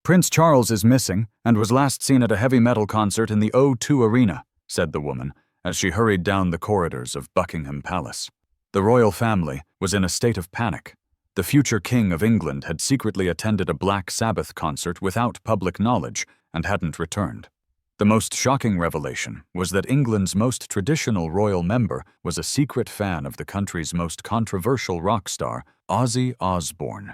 Prince Charles is missing and was last seen at a heavy metal concert in the O2 Arena, said the woman, as she hurried down the corridors of Buckingham Palace. The royal family was in a state of panic. The future King of England had secretly attended a Black Sabbath concert without public knowledge and hadn't returned. The most shocking revelation was that England's most traditional royal member was a secret fan of the country's most controversial rock star, Ozzy Osbourne.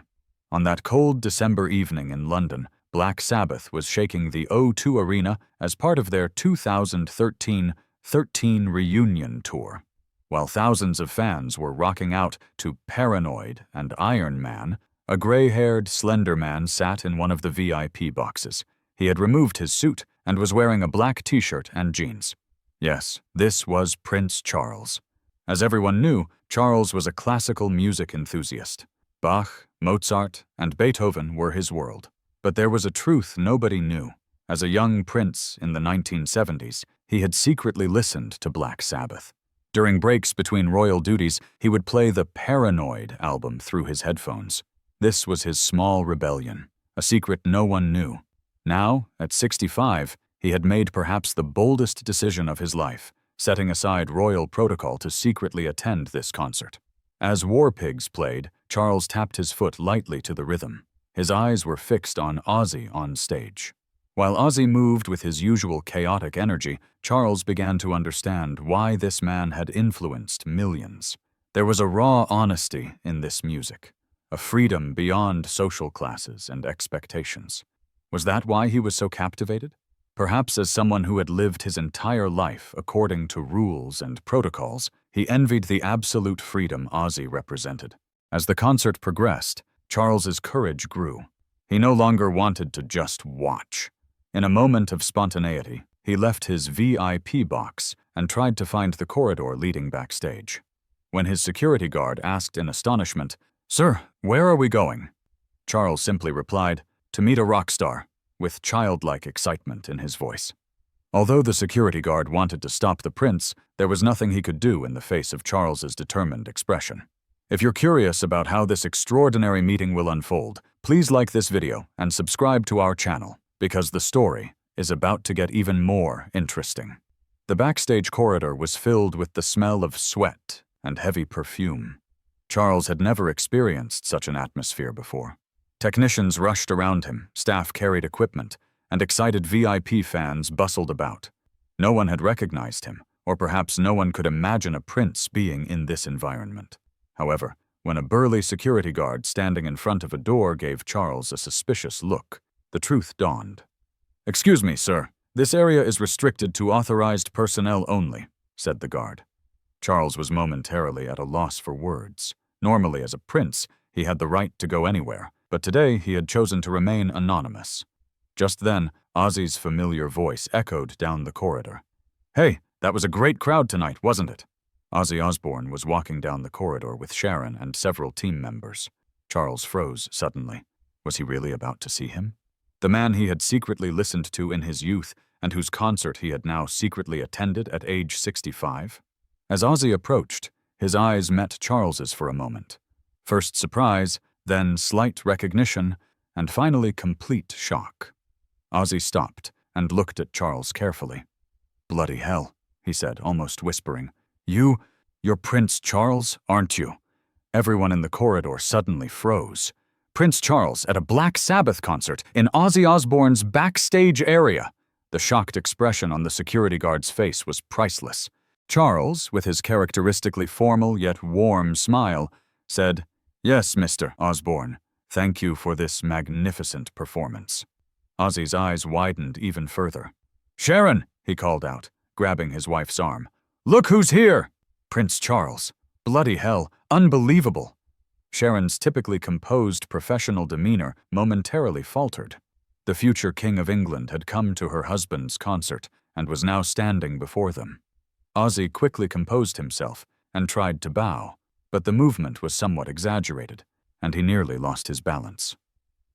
On that cold December evening in London, Black Sabbath was shaking the O2 Arena as part of their 2013 reunion tour. While thousands of fans were rocking out to Paranoid and Iron Man, a gray-haired, slender man sat in one of the VIP boxes. He had removed his suit and was wearing a black t-shirt and jeans. Yes, this was Prince Charles. As everyone knew, Charles was a classical music enthusiast. Bach, Mozart, and Beethoven were his world. But there was a truth nobody knew. As a young prince in the 1970s, he had secretly listened to Black Sabbath. During breaks between royal duties, he would play the Paranoid album through his headphones. This was his small rebellion, a secret no one knew. Now, at 65, he had made perhaps the boldest decision of his life, setting aside royal protocol to secretly attend this concert. As War Pigs played, Charles tapped his foot lightly to the rhythm. His eyes were fixed on Ozzy on stage. While Ozzy moved with his usual chaotic energy, Charles began to understand why this man had influenced millions. There was a raw honesty in this music, a freedom beyond social classes and expectations. Was that why he was so captivated? Perhaps as someone who had lived his entire life according to rules and protocols, he envied the absolute freedom Ozzy represented. As the concert progressed, Charles's courage grew. He no longer wanted to just watch. In a moment of spontaneity, he left his VIP box and tried to find the corridor leading backstage. When his security guard asked in astonishment, "Sir, where are we going?" Charles simply replied, "To meet a rock star," with childlike excitement in his voice. Although the security guard wanted to stop the prince, there was nothing he could do in the face of Charles's determined expression. If you're curious about how this extraordinary meeting will unfold, please like this video and subscribe to our channel, because the story is about to get even more interesting. The backstage corridor was filled with the smell of sweat and heavy perfume. Charles had never experienced such an atmosphere before. Technicians rushed around him, staff carried equipment, and excited VIP fans bustled about. No one had recognized him, or perhaps no one could imagine a prince being in this environment. However, when a burly security guard standing in front of a door gave Charles a suspicious look, the truth dawned. "Excuse me, sir. This area is restricted to authorized personnel only," said the guard. Charles was momentarily at a loss for words. Normally, as a prince, he had the right to go anywhere, but today he had chosen to remain anonymous. Just then, Ozzy's familiar voice echoed down the corridor. "Hey, that was a great crowd tonight, wasn't it?" Ozzy Osbourne was walking down the corridor with Sharon and several team members. Charles froze suddenly. Was he really about to see him? The man he had secretly listened to in his youth and whose concert he had now secretly attended at age 65? As Ozzy approached, his eyes met Charles's for a moment. First surprise, then slight recognition, and finally complete shock. Ozzy stopped and looked at Charles carefully. "Bloody hell," he said, almost whispering. You're Prince Charles, aren't you?" Everyone in the corridor suddenly froze. Prince Charles at a Black Sabbath concert in Ozzy Osbourne's backstage area. The shocked expression on the security guard's face was priceless. Charles, with his characteristically formal yet warm smile, said, "Yes, Mr. Osbourne, thank you for this magnificent performance." Ozzy's eyes widened even further. "Sharon," he called out, grabbing his wife's arm. "Look who's here!" Prince Charles. Bloody hell, unbelievable. Sharon's typically composed professional demeanor momentarily faltered. The future King of England had come to her husband's concert and was now standing before them. Ozzy quickly composed himself and tried to bow, but the movement was somewhat exaggerated, and he nearly lost his balance.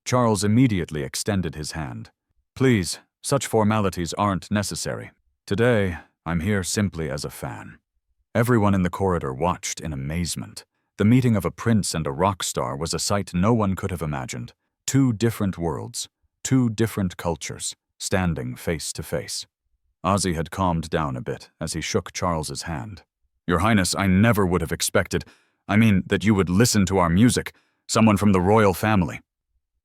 Charles immediately extended his hand. "Please, such formalities aren't necessary. Today, I'm here simply as a fan." Everyone in the corridor watched in amazement. The meeting of a prince and a rock star was a sight no one could have imagined. Two different worlds. two different cultures, standing face to face. Ozzy had calmed down a bit as he shook Charles's hand. "Your Highness, I never would have expected, that you would listen to our music, someone from the royal family."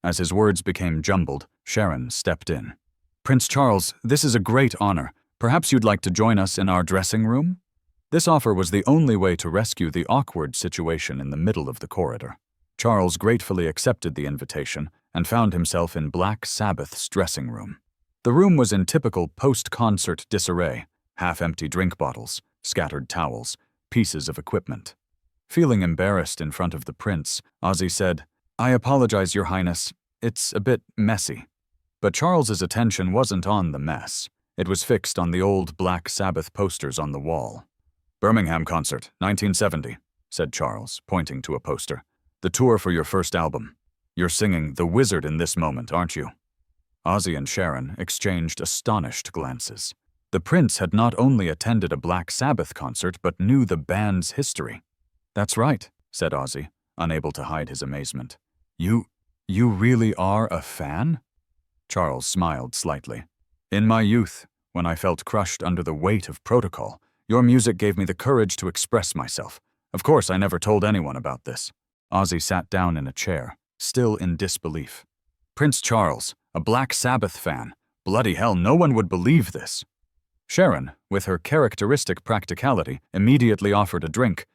As his words became jumbled, Sharon stepped in. "Prince Charles, this is a great honor. Perhaps you'd like to join us in our dressing room?" This offer was the only way to rescue the awkward situation in the middle of the corridor. Charles gratefully accepted the invitation and found himself in Black Sabbath's dressing room. The room was in typical post-concert disarray, half-empty drink bottles, scattered towels, pieces of equipment. Feeling embarrassed in front of the prince, Ozzy said, "I apologize, Your Highness. It's a bit messy." But Charles's attention wasn't on the mess. It was fixed on the old Black Sabbath posters on the wall. "Birmingham concert, 1970, said Charles, pointing to a poster. "The tour for your first album. You're singing The Wizard in this moment, aren't you?" Ozzy and Sharon exchanged astonished glances. The prince had not only attended a Black Sabbath concert, but knew the band's history. "That's right," said Ozzy, unable to hide his amazement. You really are a fan?" Charles smiled slightly. "In my youth, when I felt crushed under the weight of protocol, your music gave me the courage to express myself. Of course, I never told anyone about this." Ozzy sat down in a chair, still in disbelief. "Prince Charles, a Black Sabbath fan. Bloody hell, no one would believe this." Sharon, with her characteristic practicality, immediately offered a drink.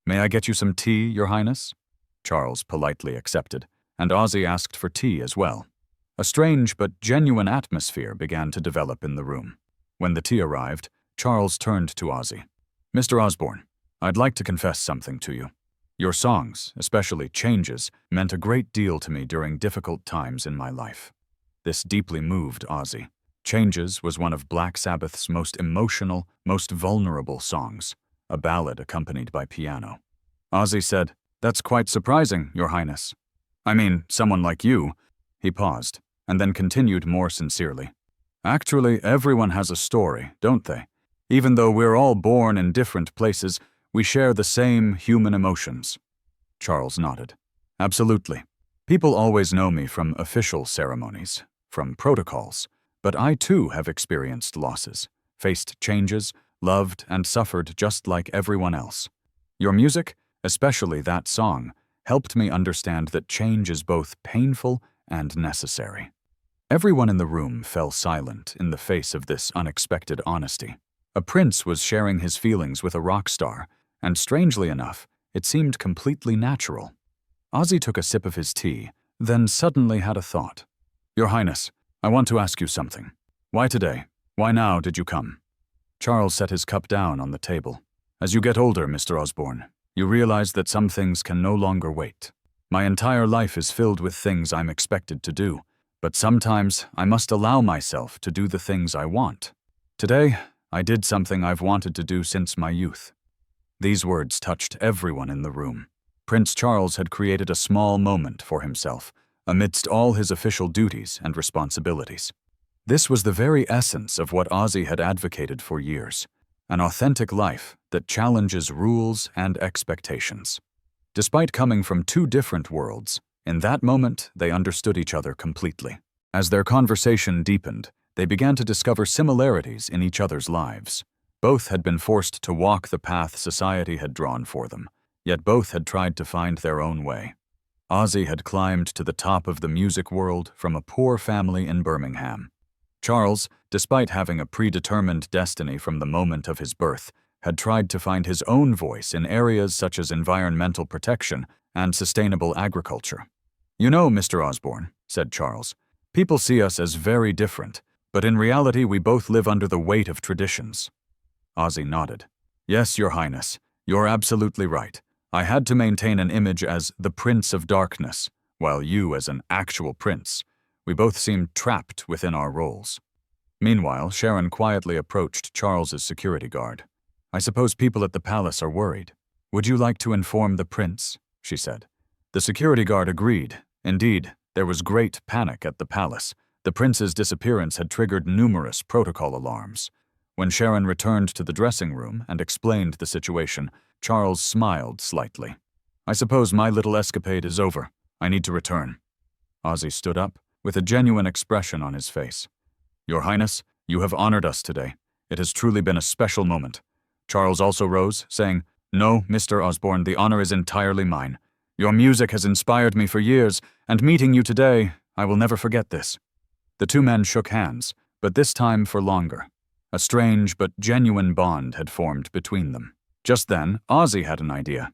"May I get you some tea, Your Highness?" Charles politely accepted, and Ozzy asked for tea as well. A strange but genuine atmosphere began to develop in the room. When the tea arrived, Charles turned to Ozzy. "Mr. Osbourne, I'd like to confess something to you. Your songs, especially Changes, meant a great deal to me during difficult times in my life." This deeply moved Ozzy. Changes was one of Black Sabbath's most emotional, most vulnerable songs, a ballad accompanied by piano. Ozzy said, "That's quite surprising, Your Highness. Someone like you." He paused, and then continued more sincerely. "Actually, everyone has a story, don't they? Even though we're all born in different places, we share the same human emotions." Charles nodded. "Absolutely. People always know me from official ceremonies, from protocols, but I too have experienced losses, faced changes, loved and suffered just like everyone else. Your music, especially that song, helped me understand that change is both painful and necessary." Everyone in the room fell silent in the face of this unexpected honesty. A prince was sharing his feelings with a rock star, and strangely enough, it seemed completely natural. Ozzy took a sip of his tea, then suddenly had a thought. "Your Highness, I want to ask you something. Why today? Why now did you come?" Charles set his cup down on the table. "As you get older, Mr. Osbourne, you realize that some things can no longer wait. My entire life is filled with things I'm expected to do, but sometimes I must allow myself to do the things I want. Today, I did something I've wanted to do since my youth." These words touched everyone in the room. Prince Charles had created a small moment for himself, amidst all his official duties and responsibilities. This was the very essence of what Ozzy had advocated for years, an authentic life that challenges rules and expectations. Despite coming from two different worlds, in that moment they understood each other completely. As their conversation deepened, they began to discover similarities in each other's lives. Both had been forced to walk the path society had drawn for them, yet both had tried to find their own way. Ozzy had climbed to the top of the music world from a poor family in Birmingham. Charles, despite having a predetermined destiny from the moment of his birth, had tried to find his own voice in areas such as environmental protection and sustainable agriculture. "You know, Mr. Osbourne," said Charles, "people see us as very different, but in reality we both live under the weight of traditions." Ozzy nodded. "Yes, Your Highness, you're absolutely right. I had to maintain an image as the Prince of Darkness, while you as an actual prince. We both seemed trapped within our roles." Meanwhile, Sharon quietly approached Charles's security guard. "I suppose people at the palace are worried. Would you like to inform the prince?" she said. The security guard agreed. Indeed, there was great panic at the palace. The prince's disappearance had triggered numerous protocol alarms. When Sharon returned to the dressing room and explained the situation, Charles smiled slightly. "I suppose my little escapade is over. I need to return." Ozzy stood up, with a genuine expression on his face. "Your Highness, you have honored us today. It has truly been a special moment." Charles also rose, saying, "No, Mr. Osbourne, the honor is entirely mine. Your music has inspired me for years, and meeting you today, I will never forget this." The two men shook hands, but this time for longer. A strange but genuine bond had formed between them. Just then, Ozzy had an idea.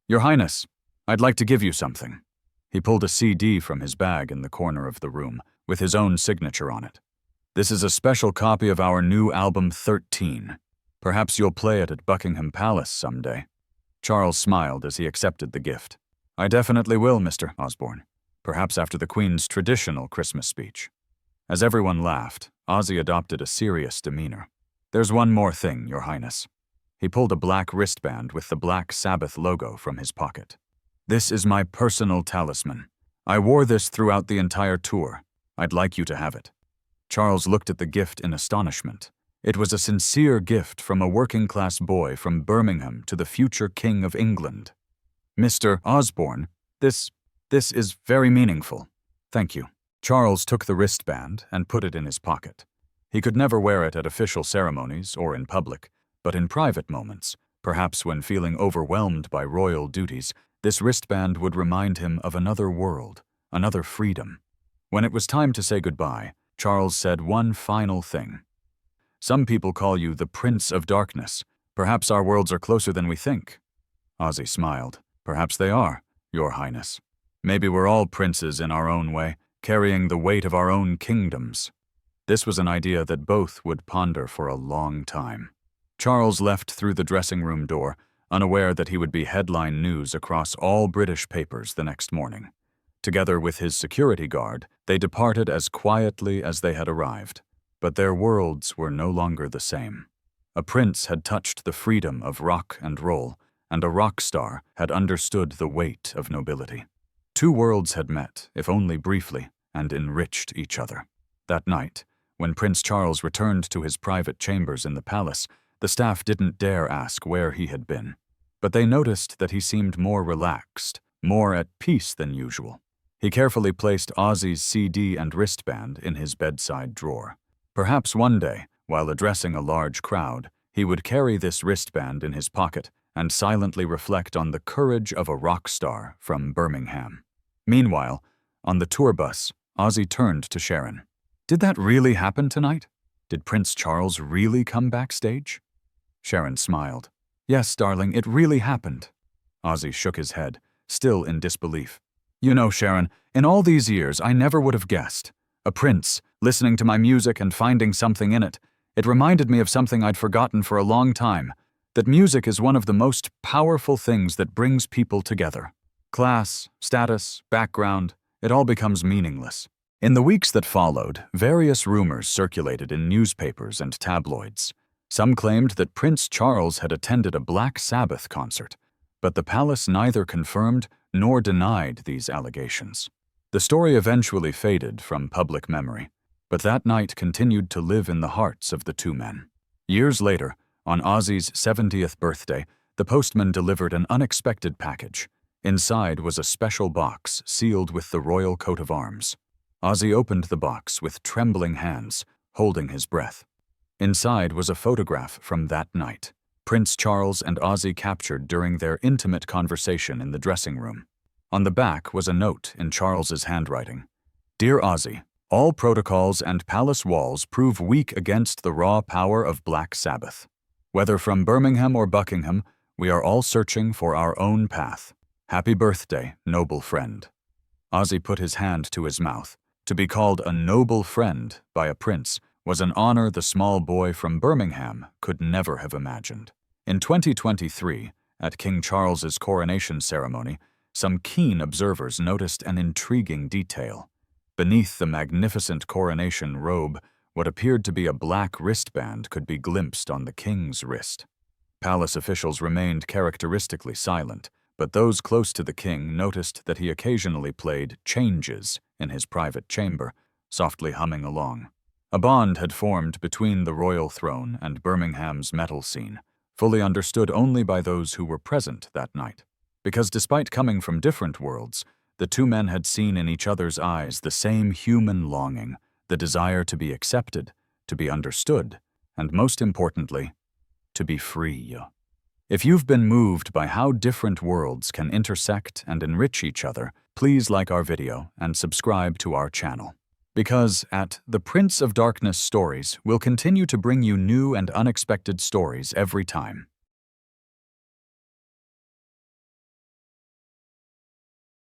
"Your Highness, I'd like to give you something." He pulled a CD from his bag in the corner of the room, with his own signature on it. "This is a special copy of our new album 13. Perhaps you'll play it at Buckingham Palace someday." Charles smiled as he accepted the gift. "I definitely will, Mr. Osbourne. Perhaps after the Queen's traditional Christmas speech." As everyone laughed, Ozzy adopted a serious demeanor. "There's one more thing, Your Highness." He pulled a black wristband with the Black Sabbath logo from his pocket. "This is my personal talisman. I wore this throughout the entire tour. I'd like you to have it." Charles looked at the gift in astonishment. It was a sincere gift from a working-class boy from Birmingham to the future King of England. "Mr. Osbourne, this is very meaningful. Thank you." Charles took the wristband and put it in his pocket. He could never wear it at official ceremonies or in public, but in private moments, perhaps when feeling overwhelmed by royal duties, this wristband would remind him of another world, another freedom. When it was time to say goodbye, Charles said one final thing. "Some people call you the Prince of Darkness. Perhaps our worlds are closer than we think." Ozzy smiled. "Perhaps they are, Your Highness. Maybe we're all princes in our own way, carrying the weight of our own kingdoms." This was an idea that both would ponder for a long time. Charles left through the dressing room door, unaware that he would be headline news across all British papers the next morning. Together with his security guard, they departed as quietly as they had arrived. But their worlds were no longer the same. A prince had touched the freedom of rock and roll, and a rock star had understood the weight of nobility. Two worlds had met, if only briefly, and enriched each other. That night, when Prince Charles returned to his private chambers in the palace, the staff didn't dare ask where he had been. But they noticed that he seemed more relaxed, more at peace than usual. He carefully placed Ozzy's CD and wristband in his bedside drawer. Perhaps one day, while addressing a large crowd, he would carry this wristband in his pocket and silently reflect on the courage of a rock star from Birmingham. Meanwhile, on the tour bus, Ozzy turned to Sharon. "Did that really happen tonight? Did Prince Charles really come backstage?" Sharon smiled. "Yes, darling, it really happened." Ozzy shook his head, still in disbelief. "You know, Sharon, in all these years, I never would have guessed. A prince, listening to my music and finding something in it. It reminded me of something I'd forgotten for a long time, that music is one of the most powerful things that brings people together. Class, status, background, it all becomes meaningless." In the weeks that followed, various rumors circulated in newspapers and tabloids. Some claimed that Prince Charles had attended a Black Sabbath concert, but the palace neither confirmed nor denied these allegations. The story eventually faded from public memory, but that night continued to live in the hearts of the two men. Years later, on Ozzy's 70th birthday, the postman delivered an unexpected package. Inside was a special box sealed with the royal coat of arms. Ozzy opened the box with trembling hands, holding his breath. Inside was a photograph from that night, Prince Charles and Ozzy captured during their intimate conversation in the dressing room. On the back was a note in Charles's handwriting. "Dear Ozzy, all protocols and palace walls prove weak against the raw power of Black Sabbath. Whether from Birmingham or Buckingham, we are all searching for our own path. Happy birthday, noble friend." Ozzy put his hand to his mouth. To be called a noble friend by a prince was an honor the small boy from Birmingham could never have imagined. In 2023, at King Charles's coronation ceremony, some keen observers noticed an intriguing detail. Beneath the magnificent coronation robe, what appeared to be a black wristband could be glimpsed on the king's wrist. Palace officials remained characteristically silent, but those close to the king noticed that he occasionally played changes in his private chamber, softly humming along. A bond had formed between the royal throne and Birmingham's metal scene, fully understood only by those who were present that night. Because despite coming from different worlds, The two men had seen in each other's eyes the same human longing, the desire to be accepted, to be understood, and most importantly, to be free. If you've been moved by how different worlds can intersect and enrich each other, please like our video and subscribe to our channel. Because at The Prince of Darkness Stories, we'll continue to bring you new and unexpected stories every time.